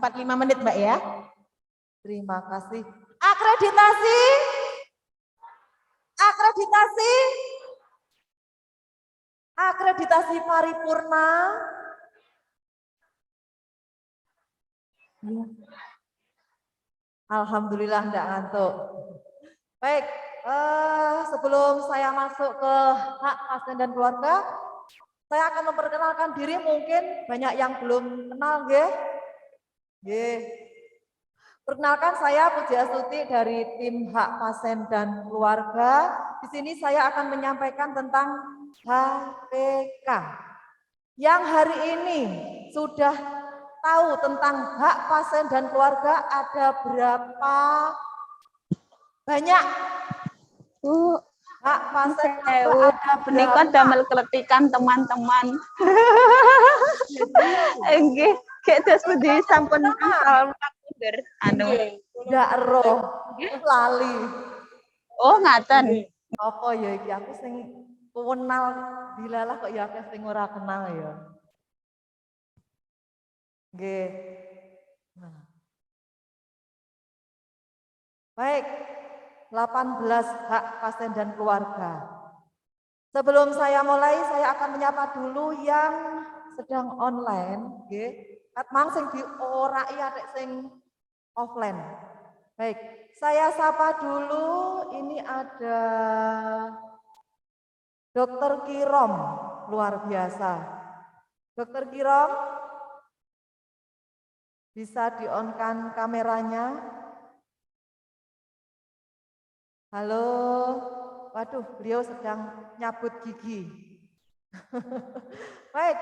45 menit, Mbak ya. Terima kasih. Akreditasi. Akreditasi. Akreditasi paripurna. Ya. Alhamdulillah enggak ngantuk. Baik, sebelum saya masuk ke hak pasien dan keluarga, saya akan memperkenalkan diri, mungkin banyak yang belum kenal, nggih. Nggih. Perkenalkan, saya Pujiastuti dari tim hak pasien dan keluarga. Di sini saya akan menyampaikan tentang HPK. Yang hari ini sudah tahu tentang hak pasien dan keluarga ada berapa banyak? Hak pasien ada menikah damel keletikan teman-teman. Nggih, kita sudah sampun asal makunder anu. Ndak roh lali. Oh, ngaten. Apa ya iki aku sing kenal dilalah kok ya akeh sing ora kenal ya. Nggih. Nah. Baik, 18 hak pasien dan keluarga. Sebelum saya mulai, saya akan menyapa dulu yang sedang online, nggih. Mang sing diorai arek sing offline. Baik, saya sapa dulu, ini ada Dokter Kirom, luar biasa. Dokter Kirom, bisa di-on-kan kameranya. Halo, waduh, beliau sedang nyabut gigi. Baik,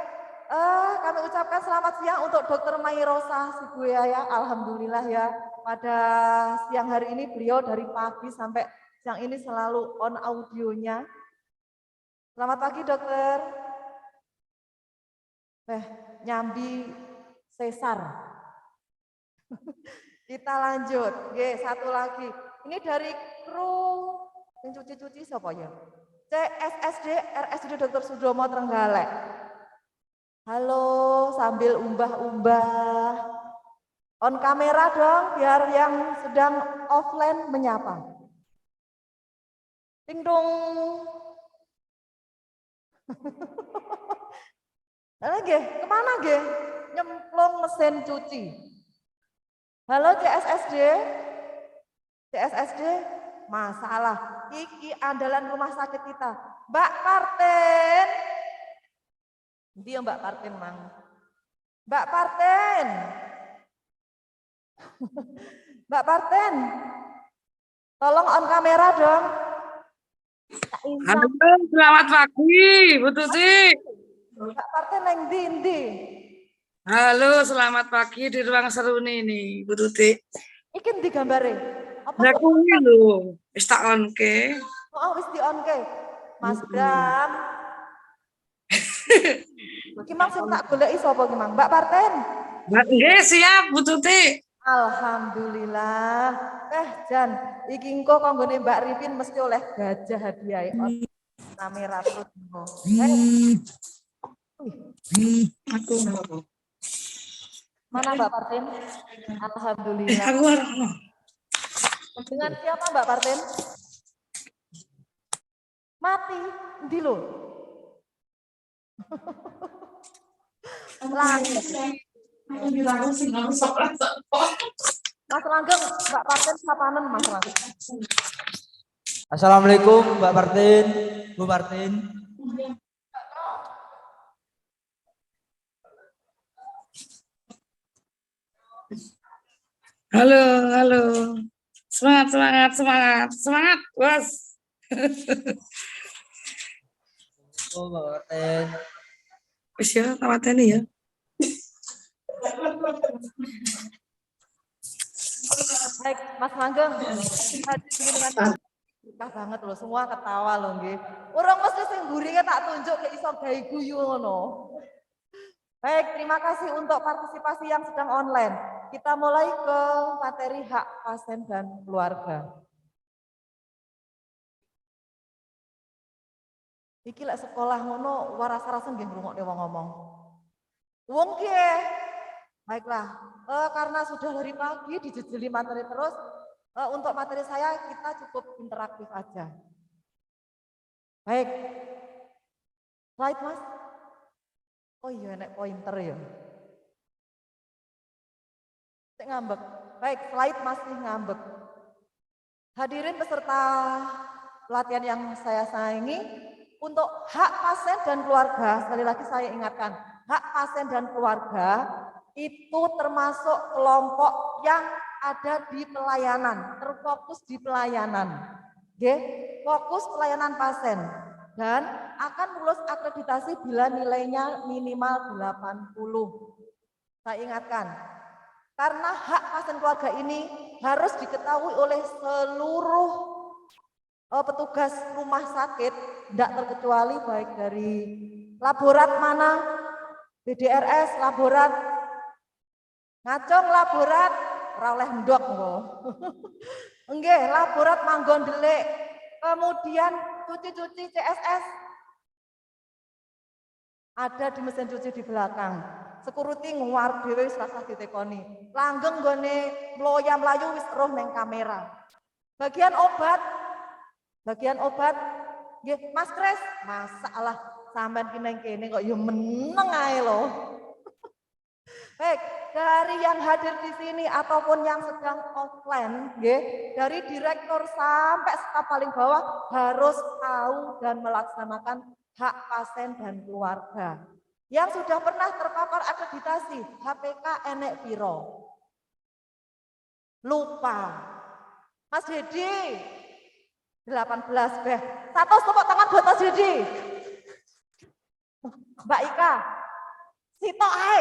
kami ucapkan selamat siang untuk Dokter Mairosa Sibuaya. Alhamdulillah ya, pada siang hari ini beliau dari pagi sampai siang ini selalu on audionya. Selamat pagi dokter. Nyambi sesar. Kita lanjut. Oke, satu lagi. Ini dari kru yang cuci-cuci siapa ya? CSSD RSUD Dr. Sudomo Trenggalek. Halo, sambil umbah-umbah. On kamera dong, biar yang sedang offline menyapa. Ting dong. Kemana nggih? Nyemplung mesin cuci. Halo CSSD. CSSD, masalah. Iki andalan rumah sakit kita. Mbak Parten. Dia Mbak Parten, Mang. Mbak Parten. Mbak Parten. Tolong on kamera dong. Halo, selamat pagi, Bu Tuti. Mbak Parten yang di. Halo, selamat pagi di ruang seru ini, Bu Tuti. Iki di gambare. Apa nah, kuwi lho, wis tak onke. Oh, wis di onke. Mas Bram. Iki mang sing tak goleki sapa ki, Mang? Mbak Parten. Nggih, siap, Bu Tuti. Alhamdulillah. Jan, iki engko kanggone Mbak Ripin mesti oleh gajah hadiah. Kamera terus engko. Aku mana Mbak Parten? Alhamdulillah. Dengan siapa Mbak Parten? Mati, ndi lho? Mas Langgeng, Mbak Parten sapanen Mas Langgeng. Assalamualaikum Mbak Parten, Bu Parten. Halo, halo. Semangat, Bos. Oh, Mbak Parten. Wis ya, tawatene ya. Baik, Mas Langgeng. Suka banget loh, semua ketawa loh nggih. Urung mesti sing guringe tak tunjuk ke iso gawe guyu ngono. Baik, terima kasih untuk partisipasi yang sedang online. Kita mulai ke materi hak pasien dan keluarga. Iki lek sekolah ngono waras-warasan nggih ngrungokne wong ngomong. Wong ki Baiklah, karena sudah dari pagi dijejeli materi terus, untuk materi saya kita cukup interaktif aja. Baik, slide Mas. Oh iya, nek pointer ya. Saya ngambek. Baik, slide masih ngambek. Hadirin peserta pelatihan yang saya sayangi, untuk hak pasien dan keluarga, sekali lagi saya ingatkan, hak pasien dan keluarga itu termasuk kelompok yang ada di pelayanan, terfokus di pelayanan. Oke, fokus pelayanan pasien dan akan lulus akreditasi bila nilainya minimal 80. Saya ingatkan, karena hak pasien keluarga ini harus diketahui oleh seluruh petugas rumah sakit, tidak terkecuali baik dari laborat mana, BDRS, laborat, ngacung laborat, rawleh ndok kok. Nggih, laborat Manggon Delik, kemudian cuci-cuci CSS. Ada di mesin cuci di belakang. Security nguar dhewe wis rasah ditekoni. Langgeng nggone mloya mlayu wis roh ning kamera. Bagian obat, nggih Mas Kris, masalah sampean ki ning kene kok ya meneng ae lho. Baik, dari yang hadir di sini ataupun yang sedang offline, nggih, dari direktur sampai staf paling bawah harus tahu dan melaksanakan hak pasien dan keluarga. Yang sudah pernah terpapar akreditasi, HPK enek piro? Lupa. Mas Dedi, 18 beh. Satu tepuk tangan buat Mas Dedi. Mbak Ika, sitok ae.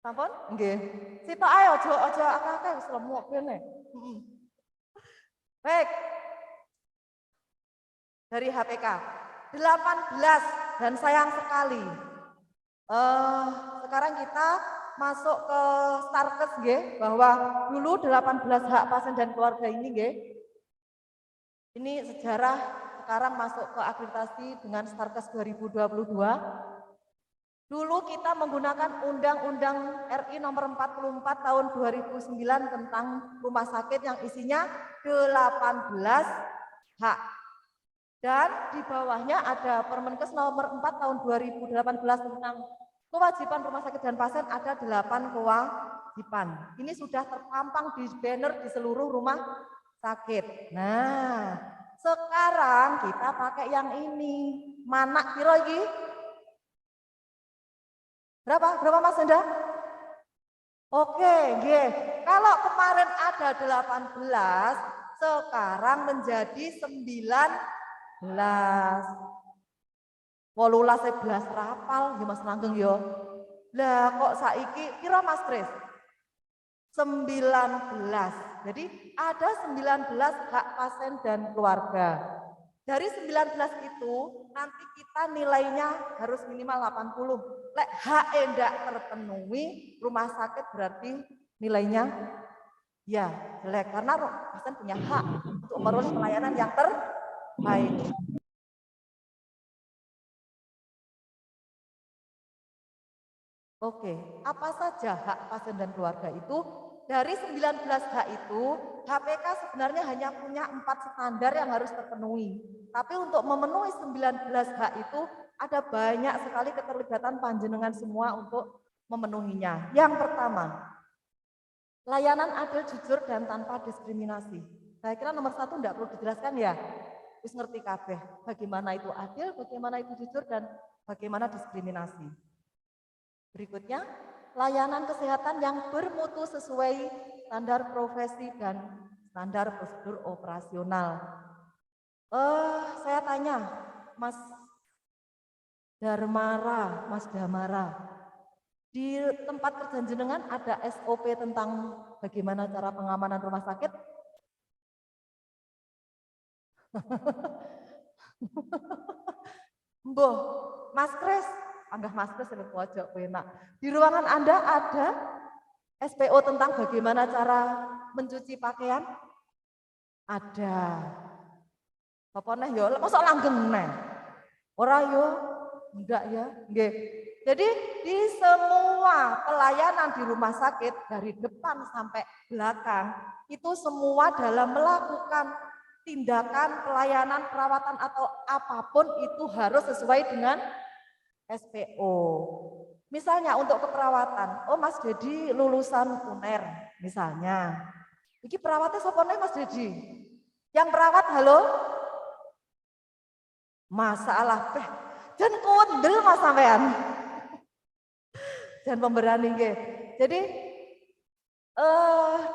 Sampun? Nggih. Sitok ae aja akeh-akeh wis lemuk kene. Baik. Dari HPK 18 dan sayang sekali. Sekarang kita masuk ke Starkes nggih, bahwa dulu 18 hak pasien dan keluarga ini nggih. Ini sejarah sekarang masuk ke akreditasi dengan Starkes 2022. Dulu kita menggunakan Undang-Undang RI nomor 44 tahun 2009 tentang rumah sakit yang isinya 18 hak. Dan di bawahnya ada Permenkes nomor 4 tahun 2018 tentang kewajiban rumah sakit dan pasien, ada 8 kewajiban. Ini sudah terpampang di banner di seluruh rumah sakit. Nah, sekarang kita pakai yang ini. Mana piro iki? Berapa Mas Enda? Oke, nggih. Kalau kemarin ada 18, sekarang menjadi 19. 18 rapal ya Mas Langgeng yo. Lah kok saiki piro Mas Kris? 19. Jadi ada 19 hak pasien dan keluarga. Dari 19 itu nanti kita nilainya harus minimal 80. Lek hak enggak terpenuhi, rumah sakit berarti nilainya ya jelek, karena pasien punya hak untuk memperoleh pelayanan yang terbaik. Oke, apa saja hak pasien dan keluarga itu? Dari 19 hak itu, HPK sebenarnya hanya punya 4 standar yang harus terpenuhi. Tapi untuk memenuhi 19 hak itu, ada banyak sekali keterlibatan panjenengan semua untuk memenuhinya. Yang pertama, layanan adil, jujur, dan tanpa diskriminasi. Saya kira nomor 1 enggak perlu dijelaskan ya. Wis ngerti kabeh, bagaimana itu adil, bagaimana itu jujur, dan bagaimana diskriminasi. Berikutnya, layanan kesehatan yang bermutu sesuai standar profesi dan standar prosedur operasional. Saya tanya, Mas Damara, di tempat kerja jenengan ada SOP tentang bagaimana cara pengamanan rumah sakit? Mbah, Mas Kris, anggah Mas Kris lebih pojok enak. Di ruangan Anda ada SPO tentang bagaimana cara mencuci pakaian? Ada. Apa neh yo, mosok langgeng neh. Ora yo. Enggak ya? Nggih. Jadi di semua pelayanan di rumah sakit dari depan sampai belakang itu semua dalam melakukan tindakan pelayanan perawatan atau apapun itu harus sesuai dengan SPO. Misalnya untuk keperawatan, oh Mas Dedi lulusan UNER misalnya. Iki perawatnya sapa nih Mas Dedi? Yang perawat halo? Masalah dan kondel Mas sampean. Dan pemberani nggih. Jadi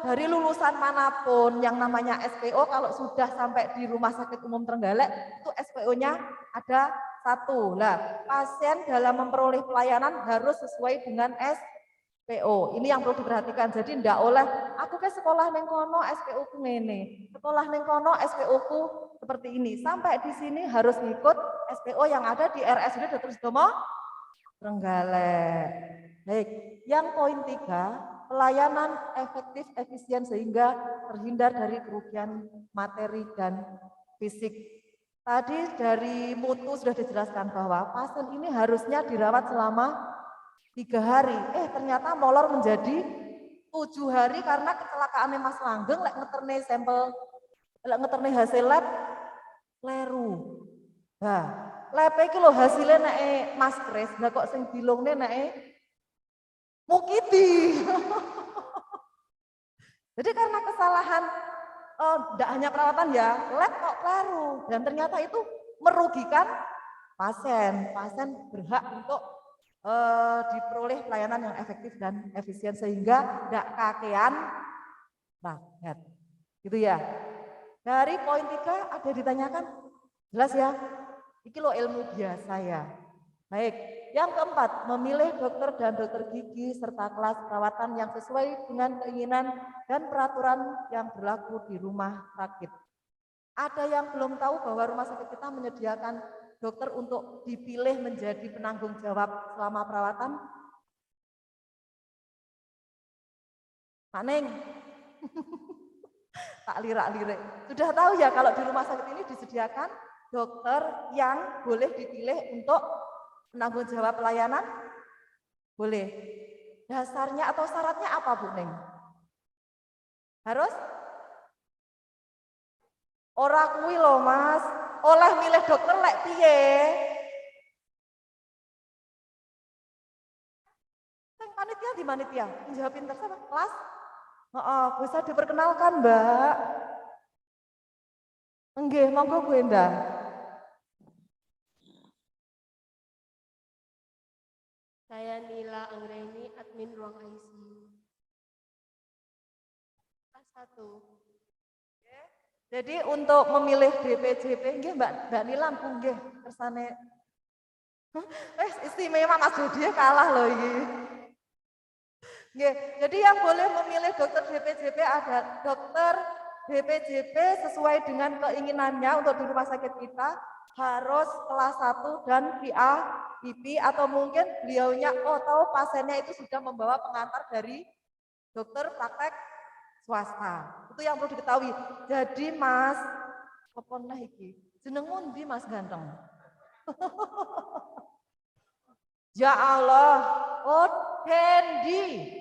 dari lulusan manapun yang namanya SPO kalau sudah sampai di Rumah Sakit Umum Trenggalek itu SPO-nya ada satu. Nah, pasien dalam memperoleh pelayanan harus sesuai dengan SPO. Ini yang perlu diperhatikan. Jadi ndak oleh aku ke sekolah ning kono SPO ku ngene, sekolah ning kono SPO ku seperti ini. Sampai di sini harus ngikut SPO yang ada di RSUD Dr. Sutomo Trenggalek. Baik, yang poin 3, pelayanan efektif, efisien sehingga terhindar dari kerugian materi dan fisik. Tadi dari mutu sudah dijelaskan bahwa pasien ini harusnya dirawat selama 3 hari. Ternyata molor menjadi 7 hari karena kecelakaan Mas Langgeng lek ngeterne sampel, lek ngeterne hasil lab kleru. Nah, lab iki lho hasilnya nek Mas Kris, lah kok sing dilungne nek Mukidi. Jadi karena kesalahan tidak hanya perawatan ya, lab kok kleru dan ternyata itu merugikan pasien. Pasien berhak untuk diperoleh pelayanan yang efektif dan efisien sehingga tidak kakean rakyat. Gitu ya. Dari poin 3 ada ditanyakan? Jelas ya? Iki lo ilmu biasa ya. Baik, yang keempat, memilih dokter dan dokter gigi serta kelas perawatan yang sesuai dengan keinginan dan peraturan yang berlaku di rumah sakit. Ada yang belum tahu bahwa rumah sakit kita menyediakan dokter untuk dipilih menjadi penanggung jawab selama perawatan? Pak Neng, tak lirak-lirik. Sudah tahu ya kalau di rumah sakit ini disediakan dokter yang boleh dipilih untuk penanggung jawab pelayanan? Boleh. Dasarnya atau syaratnya apa Bu Neng? Harus? Ora kuwi lho Mas, oleh milih dokter lek piye? Sing panitia di manitia? Jawab pinter siapa? Kelas? Bisa diperkenalkan Mbak. Nggih, monggo Bu Endah. Saya Nila Anggreni, admin ruang ICU. Kelas 1. Jadi untuk memilih DPJP, nggih Mbak Nila ampun nggih kersane. Istimewa Mas Dodi kalah loh ini. Nggih, jadi yang boleh memilih dokter DPJP ada dokter DPJP sesuai dengan keinginannya untuk di rumah sakit kita harus kelas 1 dan VIP atau mungkin beliaunya tahu pasiennya itu sudah membawa pengantar dari dokter praktek swasta. Itu yang perlu diketahui. Jadi Mas, apa nah iki? Jeneng mundi Mas ganteng? Ya Allah, Dendi.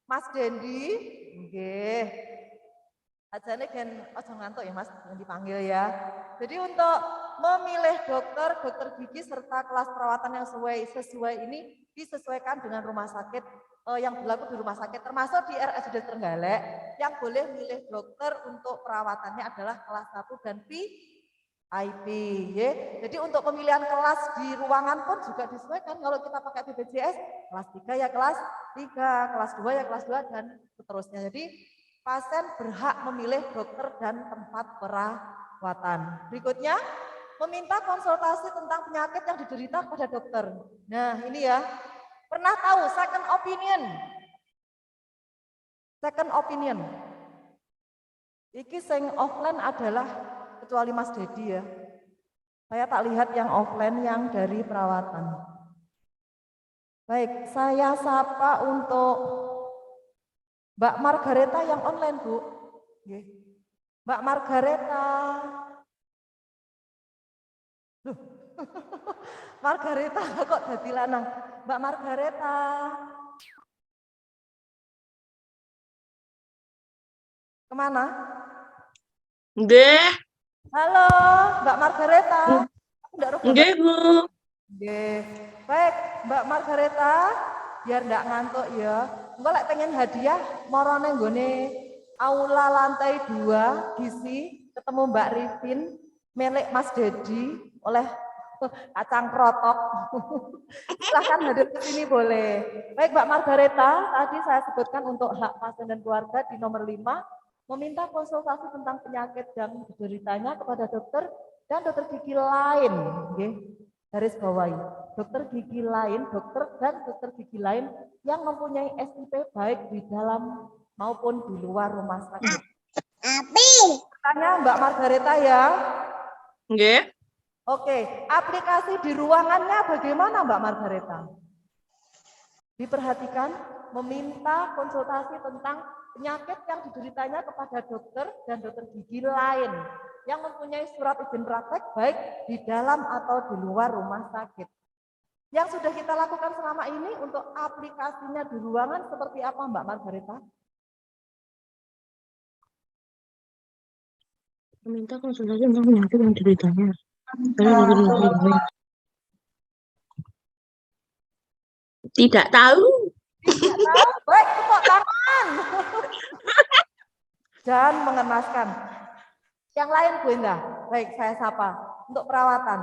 Mas Dendi, nggih. Ajane kan aja ngantuk ya Mas, yang dipanggil ya. Jadi untuk memilih dokter gigi serta kelas perawatan yang sesuai ini disesuaikan dengan rumah sakit yang berlaku di rumah sakit, termasuk di RSUD Trenggalek yang boleh milih dokter untuk perawatannya adalah kelas 1 dan VIP. Ya. Jadi untuk pemilihan kelas di ruangan pun juga disesuaikan. Kalau kita pakai BPJS, kelas 3 ya kelas 3, kelas 2 ya kelas 2 dan seterusnya. Jadi pasien berhak memilih dokter dan tempat perawatan. Berikutnya, meminta konsultasi tentang penyakit yang diderita pada dokter. Nah ini ya, pernah tahu second opinion? Second opinion. Iki sing offline adalah kecuali Mas Dedi ya. Saya tak lihat yang offline yang dari perawatan. Baik, saya sapa untuk Mbak Margareta yang online, Bu. Mbak Margareta. Loh, Margareta kok dadi lanang. Mbak Margareta. Kemana? Nggih, Halo, Mbak Margareta. Nggak rubah, nggih, Bu. Nggih. Baik, Mbak Margareta, biar nggak ngantuk ya. Engko lek pengen hadiah marane nggone aula lantai 2 Gizi ketemu Mbak Rifin milik Mas Dedi oleh kacang krotok. Silahkan hadir ke sini boleh. Baik Mbak Margareta, tadi saya sebutkan untuk hak pasien dan keluarga di nomor 5 meminta konsultasi tentang penyakit yang dideritanya kepada dokter dan dokter gigi lain. Nggih. Garis bawahi, dokter gigi lain, dokter dan dokter gigi lain yang mempunyai SIP baik di dalam maupun di luar rumah sakit. Tanya Mbak Margareta ya. Nggih. Oke, aplikasi di ruangannya bagaimana Mbak Margareta? Diperhatikan meminta konsultasi tentang penyakit yang dideritanya kepada dokter dan dokter gigi lain yang mempunyai surat izin praktek baik di dalam atau di luar rumah sakit. Yang sudah kita lakukan selama ini untuk aplikasinya di ruangan seperti apa Mbak Margareta? Meminta konsultasi tentang penyakit yang dideritanya. Tidak tahu. Tidak tahu. Baik, tepuk tangan. Dan mengenaskan. Yang lain Bu Indah. Baik, saya sapa. Untuk perawatan.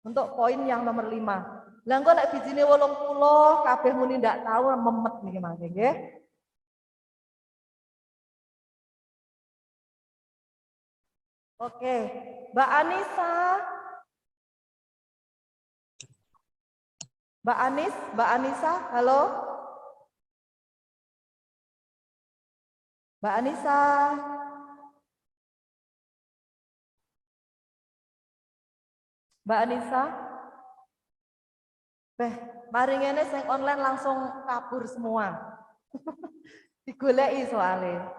Untuk poin yang nomor 5. Lah engko nek bijine 80 kabeh muni ndak tahu memet niki mangke nggih. Oke, Mbak Anissa. Mbak Anissa, halo. Mbak Anissa. Mbak Anissa. Mari ngene sing online langsung kabur semua. Digoleki soalnya.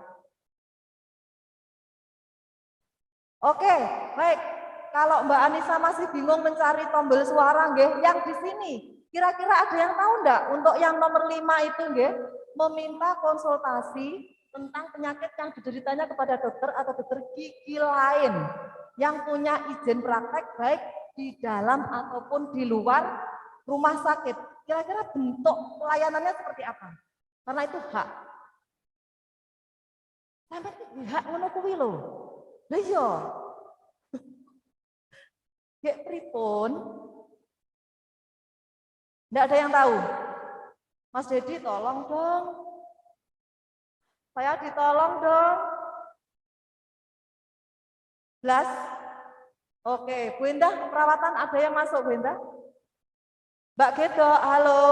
Oke, baik. Kalau Mbak Anissa masih bingung mencari tombol suara nggih, yang di sini kira-kira ada yang tahu enggak untuk yang nomor 5 itu nggih, meminta konsultasi tentang penyakit yang dideritanya kepada dokter atau dokter gigi lain yang punya izin praktek baik di dalam ataupun di luar rumah sakit. Kira-kira bentuk pelayanannya seperti apa? Karena itu hak. Sampai hak ngono kuwi lho. Lah iya. Gek pripun? Enggak ada yang tahu. Mas Dedi tolong dong. Saya ditolong dong. Blas. Oke, Bu Indah, perawatan ada yang masuk Bu Indah? Mbak Gedo, halo.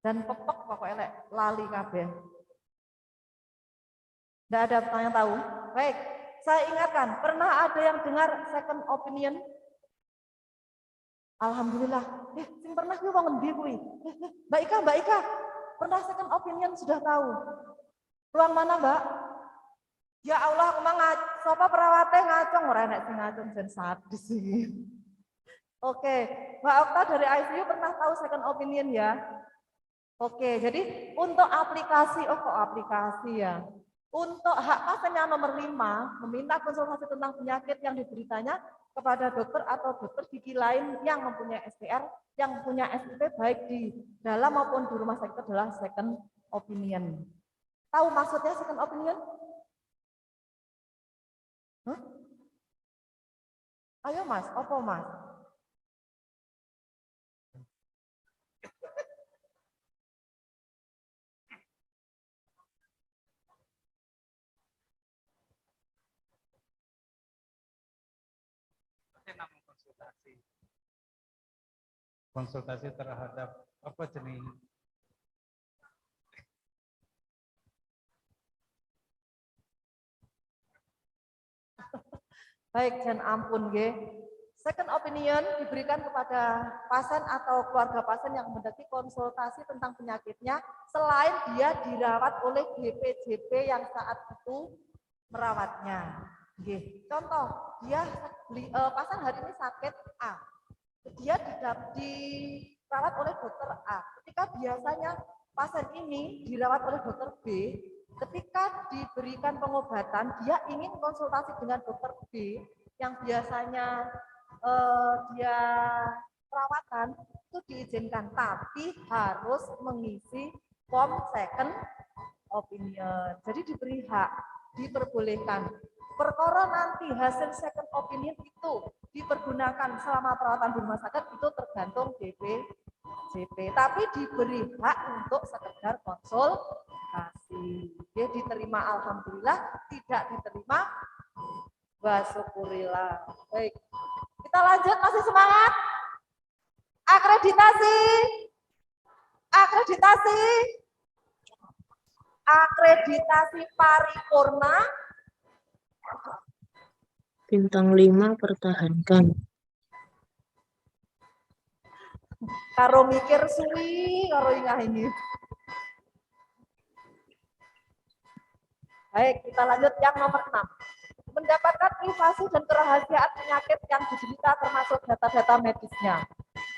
Dan pepek pokoknya lali kabeh. Enggak ada yang tahu. Baik. Saya ingatkan, pernah ada yang dengar second opinion? Alhamdulillah. Sing pernah kuwi wong endi kuwi? Mbak Ika, pernah second opinion sudah tahu. Ruang mana, Mbak? Ya Allah, kemang sapa perawate ngacung ora enek sing ngacung jen sadis iki. Oke, Mbak Okta dari ICU pernah tahu second opinion ya? Oke, jadi untuk aplikasi, kok aplikasi ya? Untuk hak pasien yang nomor 5, meminta konsultasi tentang penyakit yang diberitanya kepada dokter atau dokter gigi lain yang mempunyai SPR, yang punya SIP baik di dalam maupun di rumah sakit adalah second opinion. Tahu maksudnya second opinion? Hah? Ayo Mas, apa Mas? konsultasi terhadap apa jenis baik, dan ampun nggih. Second opinion diberikan kepada pasien atau keluarga pasien yang mendaki konsultasi tentang penyakitnya selain dia dirawat oleh GPJP yang saat itu merawatnya. Contoh, pasien hari ini sakit A, dia dirawat oleh dokter A. Ketika biasanya pasien ini dirawat oleh dokter B, ketika diberikan pengobatan, dia ingin konsultasi dengan dokter B yang biasanya dia perawatan itu diizinkan, tapi harus mengisi form second opinion. Jadi diberi hak, diperbolehkan. Perkara nanti hasil second opinion itu dipergunakan selama perawatan di rumah sakit itu tergantung BPJP. Tapi diberi hak untuk sekedar konsultasi. Dia diterima alhamdulillah, tidak diterima wasyukurillah. Baik, kita lanjut, masih semangat? Akreditasi. Akreditasi. Akreditasi paripurna. Bintang 5 pertahankan. Karo mikir suwi, karo ingah ini. Baik, kita lanjut yang nomor 6. Mendapatkan privasi dan kerahasiaan penyakit yang diderita termasuk data-data medisnya.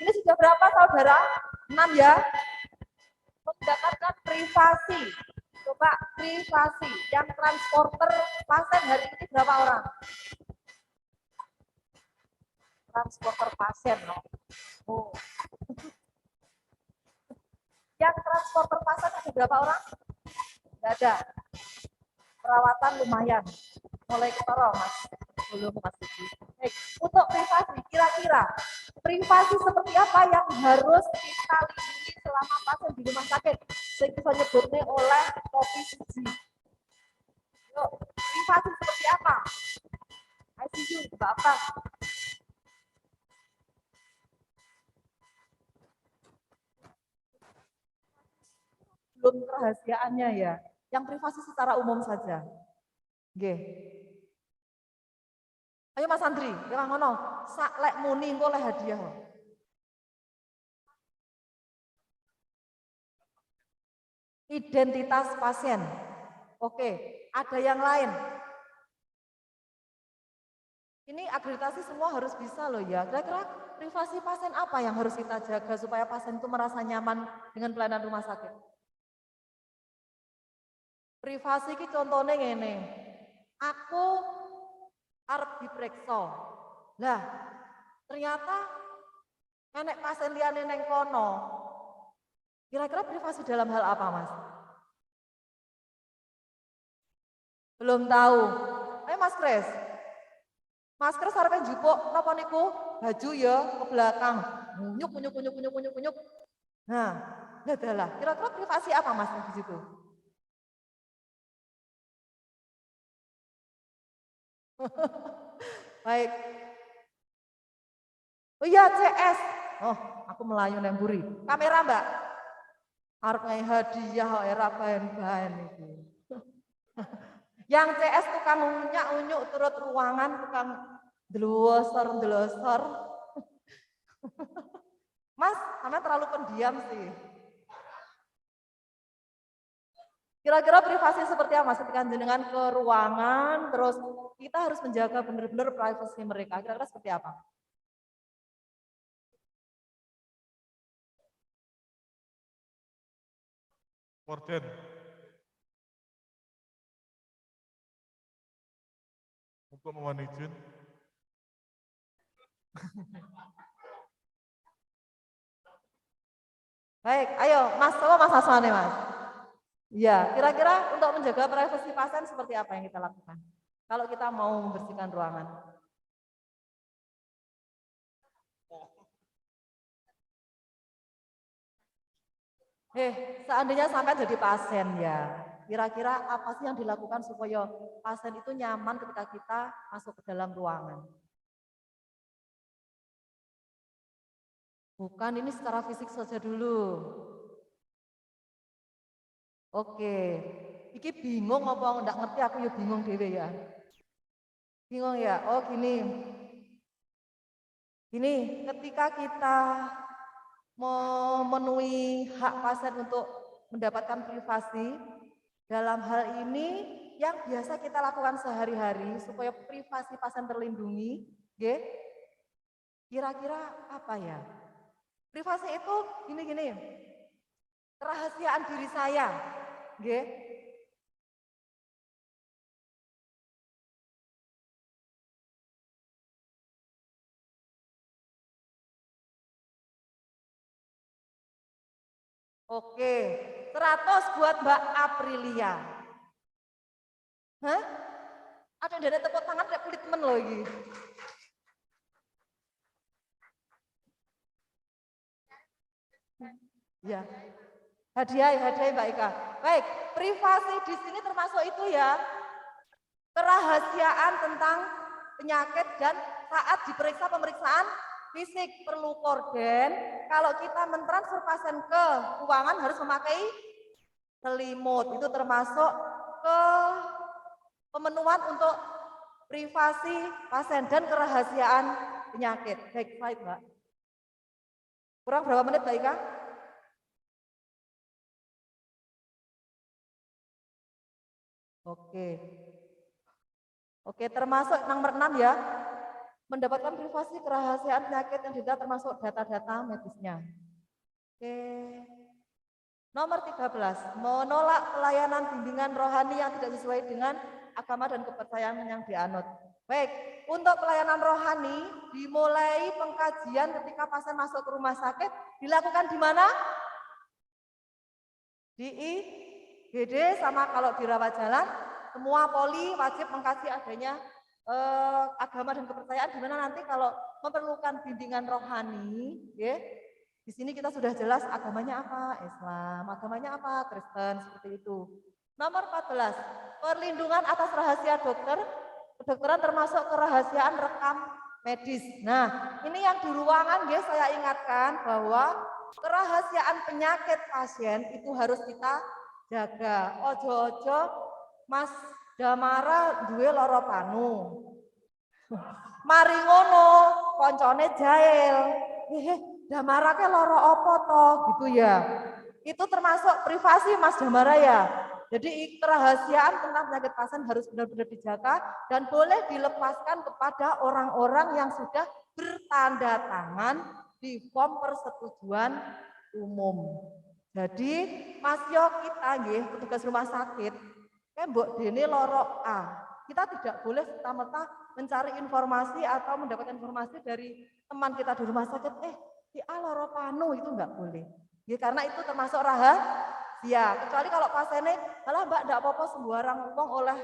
Ini sudah berapa saudara? 6 ya. Mendapatkan privasi. Coba privasi. Yang transporter pasien hari ini berapa orang? Transporter pasien. Oh. Yang transporter pasien ada berapa orang? Tidak ada. Perawatan lumayan. Mulai ketoro, Mas. Belum, Mas. Baik. Untuk privasi, kira-kira privasi seperti apa yang harus kita lindungi selama pasien di rumah sakit? Saya bisa nyebutnya oleh Kopi Suji. Yuk, privasi seperti apa? ICU, Bapak. Belum kerahasiaannya ya. Yang privasi secara umum saja. Oke. Ayo Mas Andri, yang ngono, sak lek muni engko oleh hadiah. Identitas pasien. Oke, ada yang lain. Ini akreditasi semua harus bisa loh ya. Kira-kira privasi pasien apa yang harus kita jaga supaya pasien itu merasa nyaman dengan pelayanan rumah sakit? Privasi ki contohnya ngene. Aku arep diperiksa. Lah, ternyata enek pasien liyane neng kono. Kira-kira privasi dalam hal apa, Mas? Belum tahu. Ayo Mas Kris. Mas Kris arepe njupuk napa niku? Baju ya ke belakang. Nyuk. Nah, adalah. Kira-kira privasi apa Mas di situ? Baik. Oh iya, CS. Oh, aku melayu nang mburi. Kamera, Mbak. Arep ngai hadiah kok era bahan-bahan iki. Yang CS tukang unyak-unyuk turut ruangan, tukang delosor. Mas, namanya terlalu pendiam sih. Kira-kira privasi seperti apa Mas ketika jenengan ke ruangan, terus kita harus menjaga benar-benar privasi mereka. Kira-kira seperti apa? Porten. Untuk memenuhi izin. Baik, ayo Mas, apa Mas Aswane Mas? Ya, kira-kira untuk menjaga privasi pasien seperti apa yang kita lakukan? Kalau kita mau membersihkan ruangan. Seandainya sampai jadi pasien ya, kira-kira apa sih yang dilakukan supaya pasien itu nyaman ketika kita masuk ke dalam ruangan? Bukan, ini secara fisik saja dulu. Oke, iki bingung apa enggak ngerti, aku ya bingung dewe ya. Bingung ya, oh gini. Gini, ketika kita memenuhi hak pasien untuk mendapatkan privasi, dalam hal ini yang biasa kita lakukan sehari-hari supaya privasi pasien terlindungi, nggih. Kira-kira apa ya? Privasi itu gini-gini. Kerahasiaan diri saya, nggih. Oke, 100 buat Mbak Aprilia. Hah? Ada yang dari tepuk tangan kayak pelit temen loh ini. Ya, hadiah Mbak Ika. Baik, privasi di sini termasuk itu ya, kerahasiaan tentang penyakit dan saat diperiksa pemeriksaan fisik perlu korden. Kalau kita mentransfer pasien ke ruangan harus memakai selimut. Itu termasuk ke pemenuhan untuk privasi pasien dan kerahasiaan penyakit. Baik, Mbak. Kurang berapa menit, Mbak Ika? Oke, termasuk nomor 6 ya. Mendapatkan privasi kerahasiaan penyakit yang juga termasuk data-data medisnya. Oke. Nomor 13, menolak pelayanan bimbingan rohani yang tidak sesuai dengan agama dan kepercayaan yang dianut. Baik, untuk pelayanan rohani dimulai pengkajian ketika pasien masuk ke rumah sakit dilakukan di mana? Di IGD sama kalau dirawat jalan, semua poli wajib mengkaji adanya agama dan kepercayaan, di mana nanti kalau memerlukan bimbingan rohani, ya, di sini kita sudah jelas agamanya apa, Islam, agamanya apa, Kristen, seperti itu. Nomor 14, perlindungan atas rahasia dokter, kedokteran termasuk kerahasiaan rekam medis. Nah, ini yang di ruangan, ya, saya ingatkan bahwa kerahasiaan penyakit pasien itu harus kita jaga. Ojo-ojo Mas Damara duwe lara panu. Mari ngono, koncone jail. Damara ke lara apa to gitu ya. Itu termasuk privasi Mas Damara ya. Jadi kerahasiaan tentang penyakit pasien harus benar-benar dijaga dan boleh dilepaskan kepada orang-orang yang sudah bertanda tangan di form persetujuan umum. Jadi Mas Yo kita nggih petugas rumah sakit Mbok dene loro A. Kita tidak boleh serta-merta mencari informasi atau mendapatkan informasi dari teman kita di rumah sakit, si A loro panu, itu enggak boleh. Ya, karena itu termasuk rahasia. Kecuali kalau pasiennya, malah Mbak enggak apa-apa sembarang ngomong oleh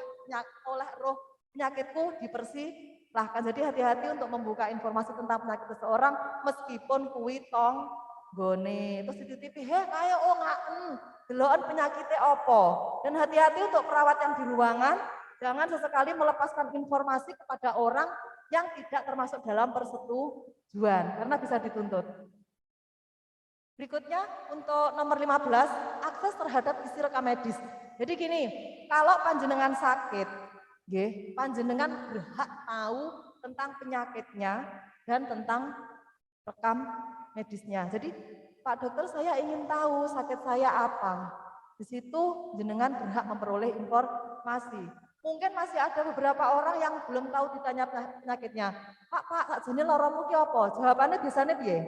roh penyakitku dipersilahkan. Jadi hati-hati untuk membuka informasi tentang penyakit seseorang meskipun kuwi tong gone. Terus dititipi, kaya ngaken. Deloken penyakitnya opo, dan hati-hati untuk perawat yang di ruangan, jangan sesekali melepaskan informasi kepada orang yang tidak termasuk dalam persetujuan, karena bisa dituntut. Berikutnya untuk nomor 15, akses terhadap isi rekam medis. Jadi gini, kalau panjenengan sakit, panjenengan berhak tahu tentang penyakitnya dan tentang rekam medisnya. Jadi Pak dokter, saya ingin tahu sakit saya apa. Di situ jenengan berhak memperoleh informasi. Mungkin masih ada beberapa orang yang belum tahu ditanya penyakitnya. Pak, sakjane loromu ki apa? Jawabannya biasanya piye?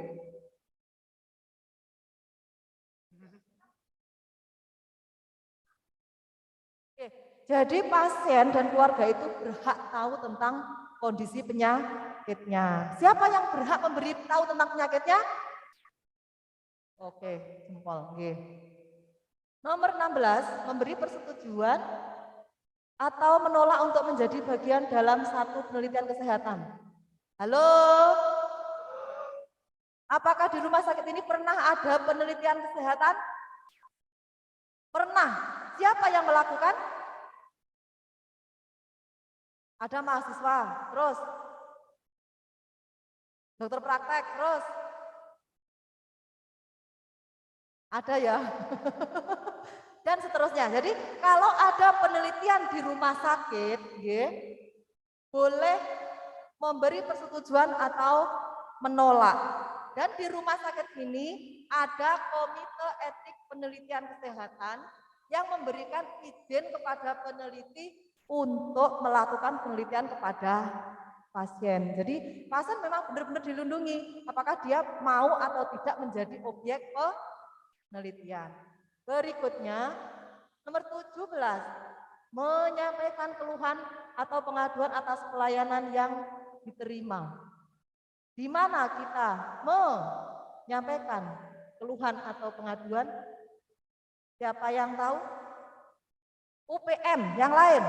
Oke, jadi pasien dan keluarga itu berhak tahu tentang kondisi penyakitnya. Siapa yang berhak memberitahu tentang penyakitnya? Oke, jempol. Oke. Nomor 16, memberi persetujuan atau menolak untuk menjadi bagian dalam satu penelitian kesehatan. Halo? Apakah di rumah sakit ini pernah ada penelitian kesehatan? Pernah. Siapa yang melakukan? Ada mahasiswa, terus dokter praktek, terus ada ya. Dan seterusnya. Jadi kalau ada penelitian di rumah sakit, boleh memberi persetujuan atau menolak. Dan di rumah sakit ini ada komite etik penelitian kesehatan yang memberikan izin kepada peneliti untuk melakukan penelitian kepada pasien. Jadi pasien memang benar-benar dilindungi apakah dia mau atau tidak menjadi objek penelitian. Berikutnya nomor 17, menyampaikan keluhan atau pengaduan atas pelayanan yang diterima. Di mana kita menyampaikan keluhan atau pengaduan? Siapa yang tahu? UPM, yang lain.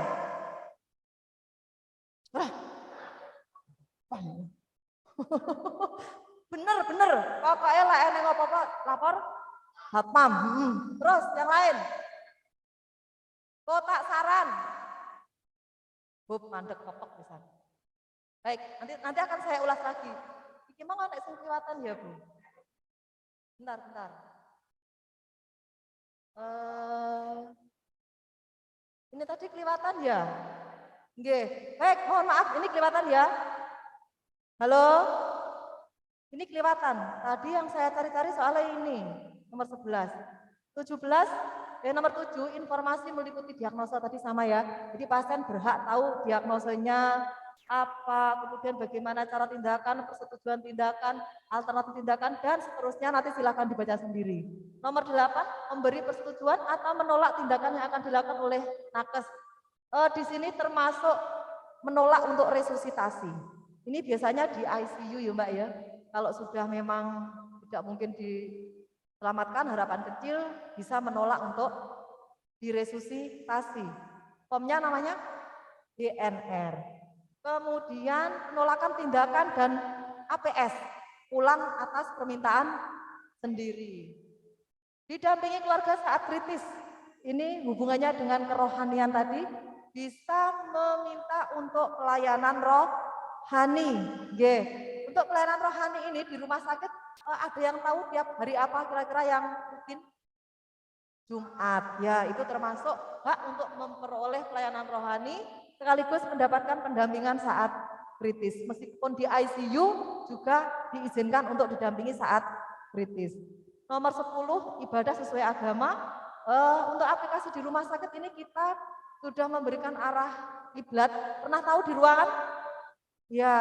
Bener. Pokoknya lah eneng apa-apa lapor Hatmam. Terus yang lain. Kotak saran. Bub mandek kopok bisa. Baik, nanti akan saya ulas lagi. Iki mau nek sing kliwatan ya, Bu. Bentar. Ini tadi kelihatan ya? Nggih. Baik, mohon maaf ini kelihatan ya? Halo? Ini kelihatan. Tadi yang saya cari-cari soalnya ini nomor 11. 17 nomor 7 informasi meliputi diagnosa tadi sama ya. Jadi pasien berhak tahu diagnosanya apa, kemudian bagaimana cara tindakan, persetujuan tindakan, alternatif tindakan, dan seterusnya nanti silakan dibaca sendiri. Nomor 8, memberi persetujuan atau menolak tindakan yang akan dilakukan oleh nakes. Di sini termasuk menolak untuk resusitasi. Ini biasanya di ICU ya Mbak ya. Kalau sudah memang tidak mungkin diselamatkan, harapan kecil bisa menolak untuk diresusitasi. Formnya namanya DNR. Kemudian penolakan tindakan dan APS, pulang atas permintaan sendiri. Didampingi keluarga saat kritis, ini hubungannya dengan kerohanian tadi, bisa meminta untuk pelayanan rohani. Untuk pelayanan rohani ini di rumah sakit, ada yang tahu tiap hari apa kira-kira yang rutin? Jumat, ya itu termasuk hak untuk memperoleh pelayanan rohani, sekaligus mendapatkan pendampingan saat kritis. Meskipun di ICU juga diizinkan untuk didampingi saat kritis. Nomor 10, ibadah sesuai agama. Untuk aplikasi di rumah sakit ini kita sudah memberikan arah kiblat. Pernah tahu di ruangan? Ya,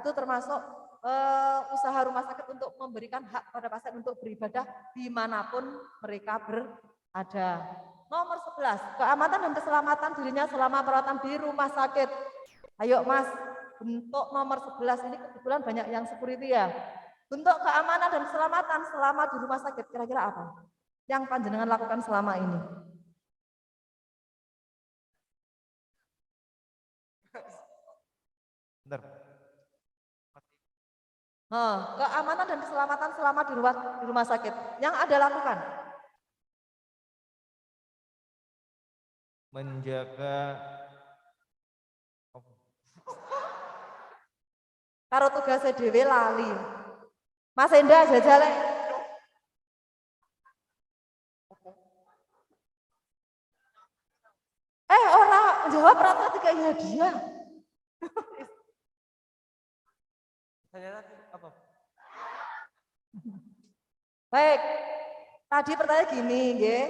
itu termasuk usaha rumah sakit untuk memberikan hak pada pasien untuk beribadah dimanapun mereka berada. Nomor 11, keamanan dan keselamatan dirinya selama perawatan di rumah sakit. Ayo Mas, bentuk nomor 11 ini kebetulan banyak yang security ya. Bentuk keamanan dan keselamatan selama di rumah sakit, kira-kira apa? Yang panjenengan lakukan selama ini? Bentar. Keamanan dan keselamatan selama di rumah sakit. Yang Anda lakukan? Menjaga Karo tugasnya dhewe lali. Mas Enda jajale. Ora jawab rata tiga iya dia. saya apa? Baik. Tadi pertanyaan gini, nggih.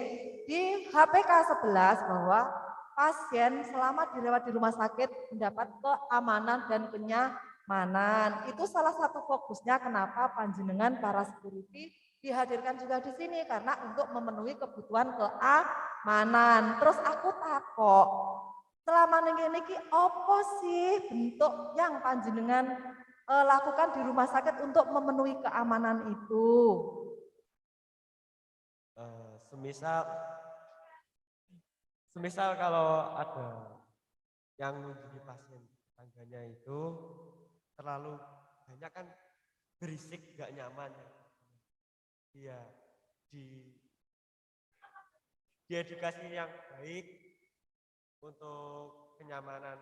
Di HPK 11 bahwa pasien selama dirawat di rumah sakit mendapat keamanan dan kenyamanan. Itu salah satu fokusnya kenapa panjenengan para security dihadirkan juga di sini karena untuk memenuhi kebutuhan keamanan. Terus aku takok, selama niki apa sih bentuk yang panjenengan lakukan di rumah sakit untuk memenuhi keamanan itu? Semisal kalau ada yang menjadi pasien tangganya itu terlalu banyak kan berisik gak nyaman. Iya, di edukasi yang baik untuk kenyamanan.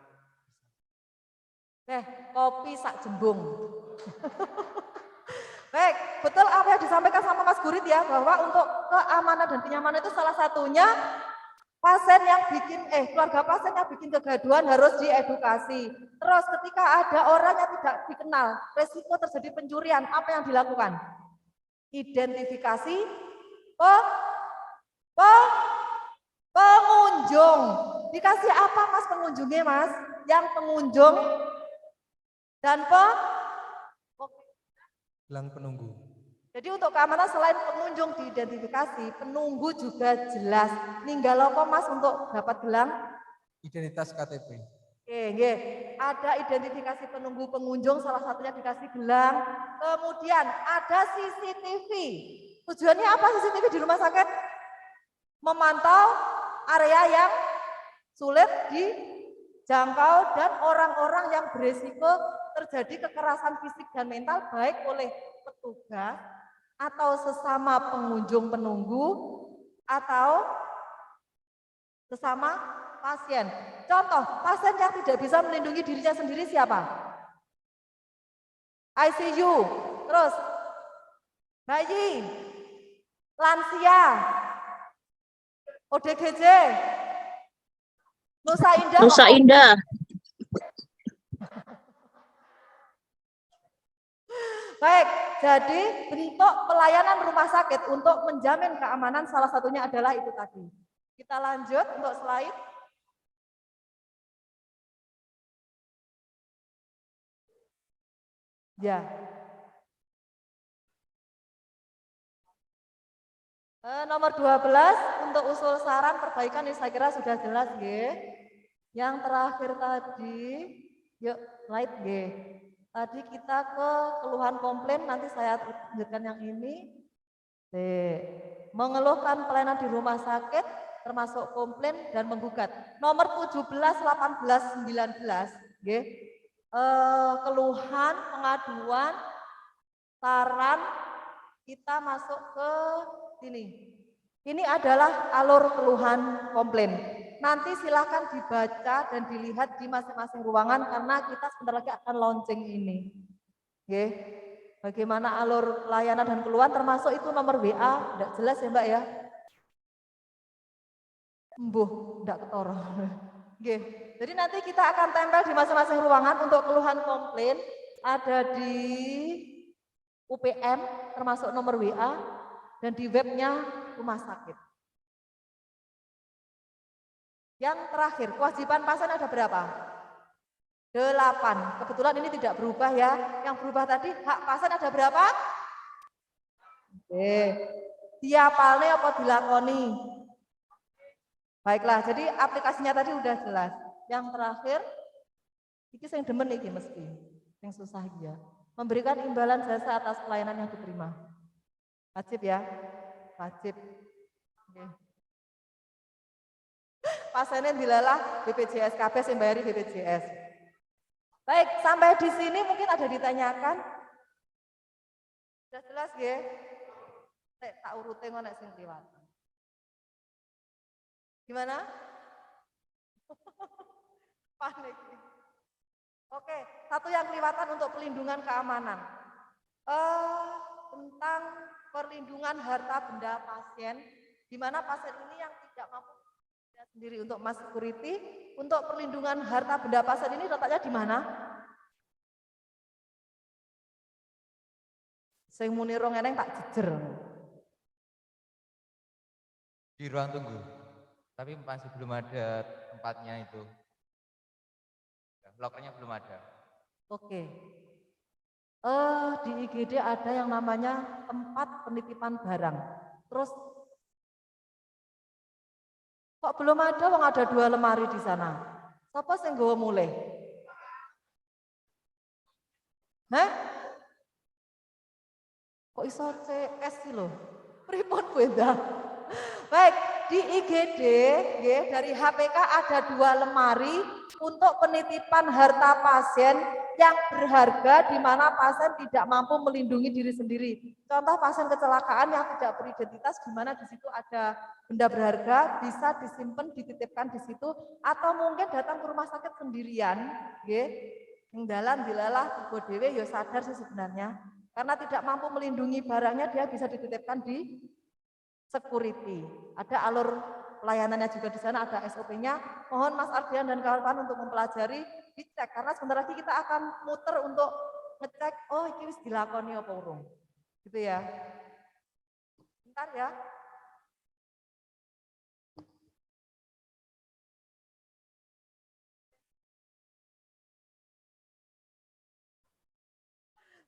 Kopi sak jembung. Baik, betul apa yang disampaikan sama Mas Gurit ya, bahwa untuk keamanan dan kenyamanan itu salah satunya pasien yang keluarga pasien yang bikin kegaduhan harus diedukasi. Terus ketika ada orang yang tidak dikenal, resiko terjadi pencurian, apa yang dilakukan? Identifikasi pengunjung. Dikasih apa Mas pengunjungnya Mas? Yang pengunjung dan Gelang penunggu. Jadi untuk keamanan selain pengunjung diidentifikasi, penunggu juga jelas. Ninggal apa Mas untuk dapat gelang? Identitas KTP. Oke, nggih. Ada identifikasi penunggu pengunjung, salah satunya dikasih gelang. Kemudian ada CCTV. Tujuannya apa CCTV di rumah sakit? Memantau area yang sulit dijangkau dan orang-orang yang beresiko terjadi kekerasan fisik dan mental baik oleh petugas atau sesama pengunjung penunggu atau sesama pasien. Contoh, pasien yang tidak bisa melindungi dirinya sendiri siapa? ICU, terus bayi, lansia, ODGJ, Nusa Indah. Nusa Indah. Baik, jadi bentuk pelayanan rumah sakit untuk menjamin keamanan salah satunya adalah itu tadi. Kita lanjut untuk slide. Ya. Nomor 12 untuk usul saran perbaikan ini saya kira sudah jelas nggih. Yang terakhir tadi, yuk slide nggih. Tadi kita ke keluhan komplain, nanti saya lanjutkan yang ini. Mengeluhkan pelayanan di rumah sakit, termasuk komplain dan menggugat. Nomor 17, 18, 19, nggih. Keluhan, pengaduan, saran, kita masuk ke sini. Ini adalah alur keluhan komplain. Nanti silakan dibaca dan dilihat di masing-masing ruangan karena kita sebentar lagi akan launching ini. Oke. Bagaimana alur pelayanan dan keluhan termasuk itu nomor WA, enggak jelas ya Mbak ya? Embuh, enggak ketara. Oke. Jadi nanti kita akan tempel di masing-masing ruangan untuk keluhan komplain ada di UPM termasuk nomor WA dan di webnya rumah sakit. Yang terakhir, kewajiban pasien ada berapa? 8. Kebetulan ini tidak berubah ya. Yang berubah tadi, hak pasien ada berapa? Oke. Diapalne apa dilakoni? Baiklah, jadi aplikasinya tadi udah jelas. Yang terakhir, ini yang demen iki mesti, yang susah ya. Memberikan imbalan jasa atas pelayanan yang diterima. Wajib ya, wajib. Oke. Pasiennya dilalah BPJS KB yang bayari BPJS. Baik, sampai di sini mungkin ada ditanyakan. Sudah jelas ya? Tak urute ngono nek sing liwat. Gimana? Panik. Oke, satu yang kelewatan untuk pelindungan keamanan. Tentang perlindungan harta benda pasien, di mana pasien ini yang tidak mampu sendiri untuk mas security, untuk perlindungan harta benda pasien ini letaknya di mana? Sing muni rong eneng tak jejer. Di ruang tunggu. Tapi masih belum ada tempatnya itu. Lokernya belum ada. Oke. Di IGD ada yang namanya tempat penitipan barang. Terus kok belum ada? Wong ada 2 lemari di sana. Siapa sing nggawa mulai? Hah? Kok iso CS sih lho? Pripun beda? Baik, di IGD ya, dari HPK ada 2 lemari untuk penitipan harta pasien yang berharga di mana pasien tidak mampu melindungi diri sendiri. Contoh pasien kecelakaan yang tidak beridentitas di mana di situ ada benda berharga bisa disimpan, dititipkan di situ atau mungkin datang ke rumah sakit sendirian, nggih. Ning dalan dilalah tiba dhewe ya sadar sih sebenarnya. Karena tidak mampu melindungi barangnya dia bisa dititipkan di security. Ada alur pelayanannya juga di sana, ada SOP-nya. Mohon Mas Ardian dan kawan-kawan untuk mempelajari, dicek karena sebentar lagi kita akan muter untuk ngecek oh iki wis dilakoni apa urung. Gitu ya. Bentar ya.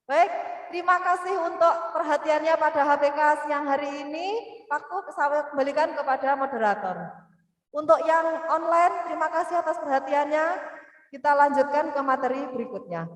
Baik, terima kasih untuk perhatiannya pada HPK siang hari ini. Waktu saya kembalikan kepada moderator. Untuk yang online, terima kasih atas perhatiannya. Kita lanjutkan ke materi berikutnya.